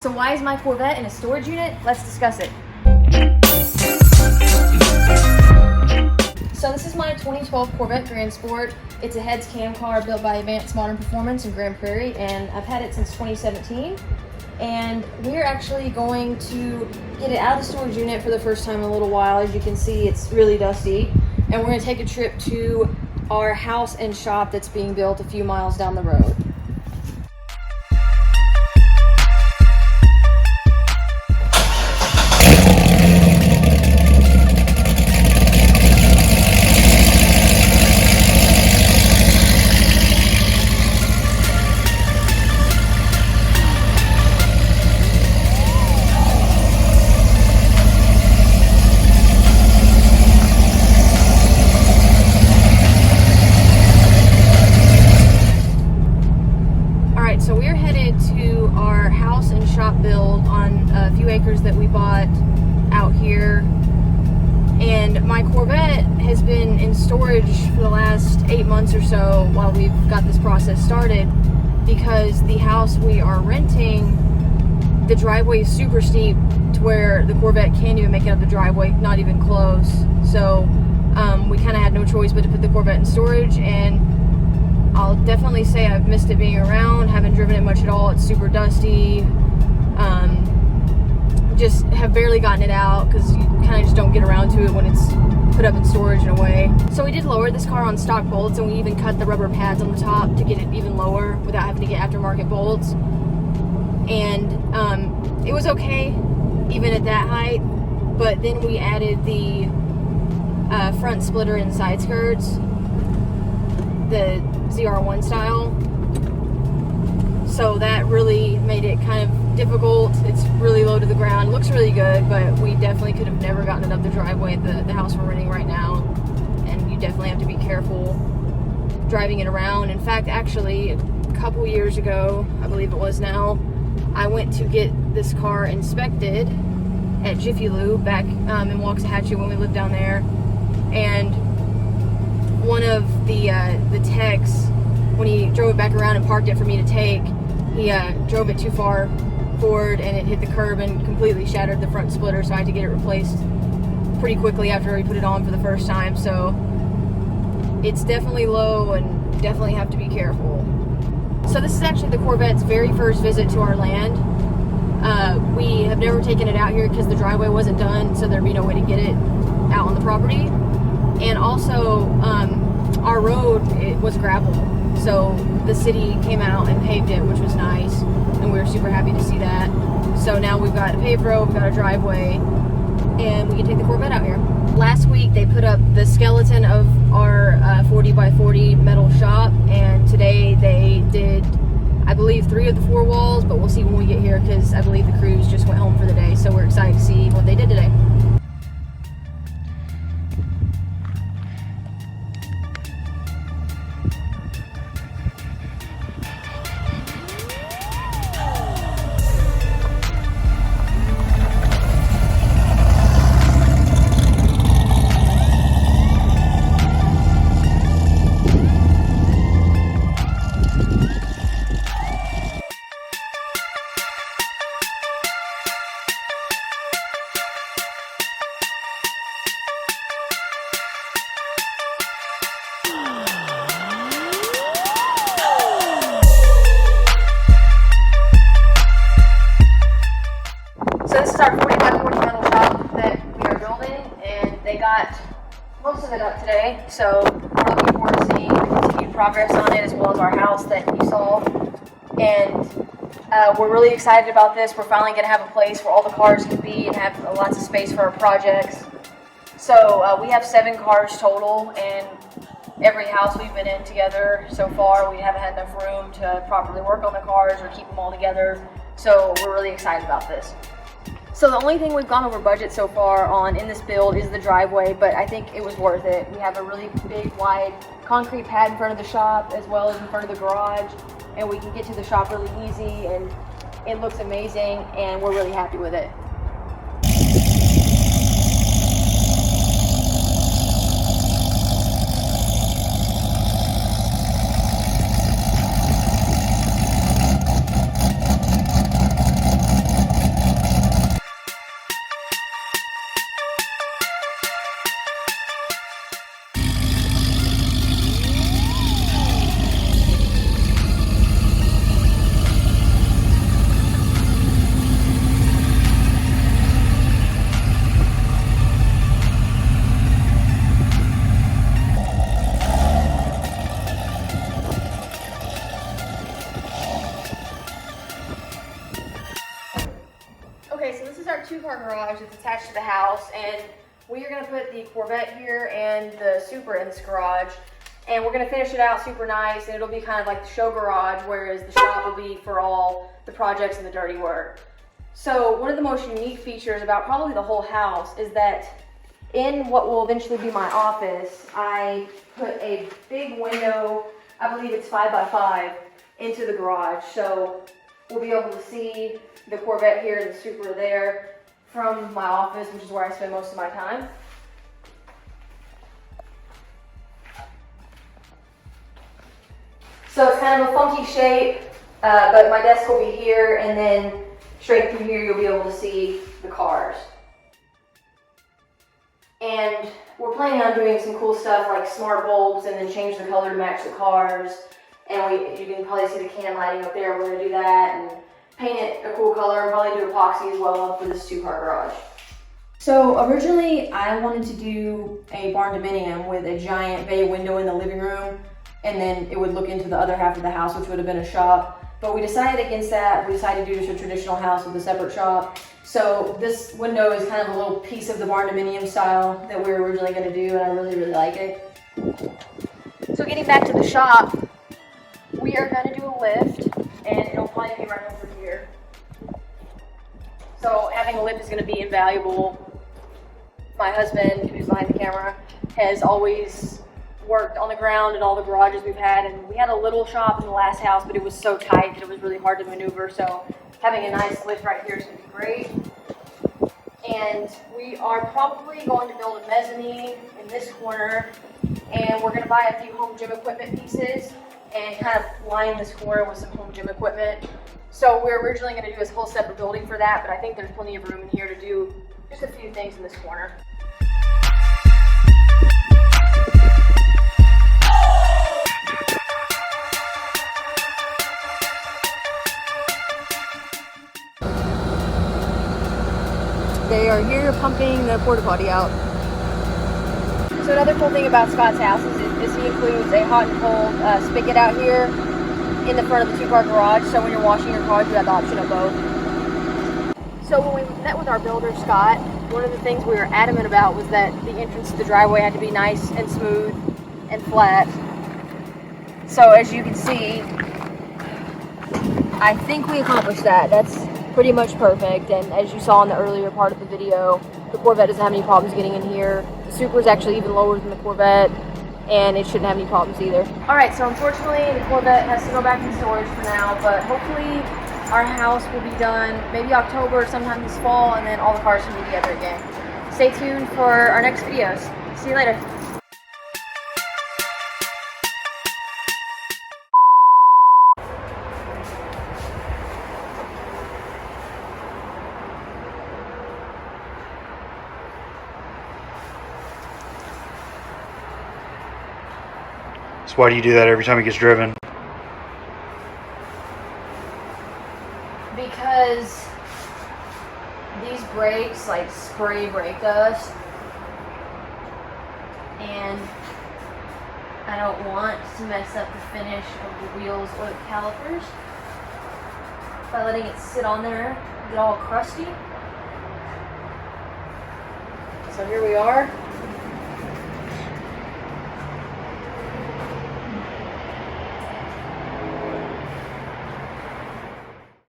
So why is my Corvette in a storage unit? Let's discuss it. So this is my 2012 Corvette Grand Sport. It's a heads cam car built by Advanced Modern Performance in Grand Prairie, and I've had it since 2017. And we're actually going to get it out of the storage unit for the first time in a little while. As you can see, it's really dusty. And we're going to take a trip to our house and shop that's being built a few miles down the road. So we're headed to our house and shop build on a few acres that we bought out here. And my Corvette has been in storage for the last 8 months or so while we've got this process started, because the house we are renting, the driveway is super steep to where the Corvette can't even make it up the driveway, not even close. So we kind of had no choice but to put the Corvette in storage, and I'll definitely say I've missed it being around. Haven't driven it much at all. It's super dusty. Just have barely gotten it out because you kind of just don't get around to it when it's put up in storage in a way. So we did lower this car on stock bolts, and we even cut the rubber pads on the top to get it even lower without having to get aftermarket bolts. And it was okay even at that height, but then we added the front splitter and side skirts, the ZR1 style, so that really made it kind of difficult. It's really low to the ground, looks really good, but we definitely could have never gotten it up the driveway at the house we're renting right now, and you definitely have to be careful driving it around. In fact, actually, a couple years ago, I believe it was now, I went to get this car inspected at Jiffy Lube back in Waxahachie when we lived down there, and one of the techs, when he drove it back around and parked it for me to take, he drove it too far forward and it hit the curb and completely shattered the front splitter, so I had to get it replaced pretty quickly after we put it on for the first time. So it's definitely low and definitely have to be careful. So this is actually the Corvette's very first visit to our land. We have never taken it out here because the driveway wasn't done, so there'd be no way to get it out on the property. And also, our road, it was gravel, so the city came out and paved it, which was nice, and we were super happy to see that. So now we've got a paved road, we've got a driveway, and we can take the Corvette out here. Last week they put up the skeleton of our 40 by 40 metal shop, and today they did, I believe, 3 of the 4 walls, but we'll see when we get here because I believe the crews just went home for the day, so we're excited to see what they did today. So this is our 40 by 40 metal shop that we are building, and they got most of it up today. So we're looking forward to seeing the continued progress on it, as well as our house that you saw. And we're really excited about this. We're finally going to have a place where all the cars can be and have lots of space for our projects. So we have 7 cars total, and every house we've been in together so far, we haven't had enough room to properly work on the cars or keep them all together. So we're really excited about this. So the only thing we've gone over budget so far on in this build is the driveway, but I think it was worth it. We have a really big, wide concrete pad in front of the shop as well as in front of the garage, and we can get to the shop really easy, and it looks amazing, and we're really happy with it. Okay, so this is our 2-car garage that's attached to the house, and we are going to put the Corvette here and the Supra in this garage, and we're going to finish it out super nice, and it'll be kind of like the show garage, whereas the shop will be for all the projects and the dirty work. So one of the most unique features about probably the whole house is that in what will eventually be my office, I put a big window, I believe it's 5 by 5, into the garage. So we'll be able to see the Corvette here and the Supra there from my office, which is where I spend most of my time. So it's kind of a funky shape, but my desk will be here, and then straight through here you'll be able to see the cars. And we're planning on doing some cool stuff like smart bulbs and then change the color to match the cars. And you can probably see the can lighting up there. We're going to do that and paint it a cool color and probably do epoxy as well for this 2-car garage. So originally I wanted to do a barn dominium with a giant bay window in the living room, and then it would look into the other half of the house, which would have been a shop. But we decided against that. We decided to do just a traditional house with a separate shop. So this window is kind of a little piece of the barn dominium style that we were originally going to do, and I really, really like it. So getting back to the shop, we are going to do a lift, and it'll probably be right over here. So having a lift is going to be invaluable. My husband, who's behind the camera, has always worked on the ground in all the garages we've had, and we had a little shop in the last house, but it was so tight that it was really hard to maneuver. So having a nice lift right here is going to be great. And we are probably going to build a mezzanine in this corner, and we're going to buy a few home gym equipment pieces and kind of line this corner with some home gym equipment. So we're originally going to do this whole separate building for that, but I think there's plenty of room in here to do just a few things in this corner. They are here pumping the porta potty out. So another cool thing about Scott's house is he includes a hot and cold spigot out here in the front of the 2-car garage. So when you're washing your car, you have the option of both. So when we met with our builder, Scott, one of the things we were adamant about was that the entrance to the driveway had to be nice and smooth and flat. So as you can see, I think we accomplished that. That's pretty much perfect, and as you saw in the earlier part of the video, the Corvette doesn't have any problems getting in here. The Supra is actually even lower than the Corvette, and it shouldn't have any problems either. Alright, so unfortunately the Corvette has to go back in storage for now, but hopefully our house will be done maybe October or sometime this fall, and then all the cars can be together again. Stay tuned for our next videos. See you later. So why do you do that every time it gets driven? Because these brakes like spray brake dust, and I don't want to mess up the finish of the wheels or the calipers by letting it sit on there and get all crusty. So here we are.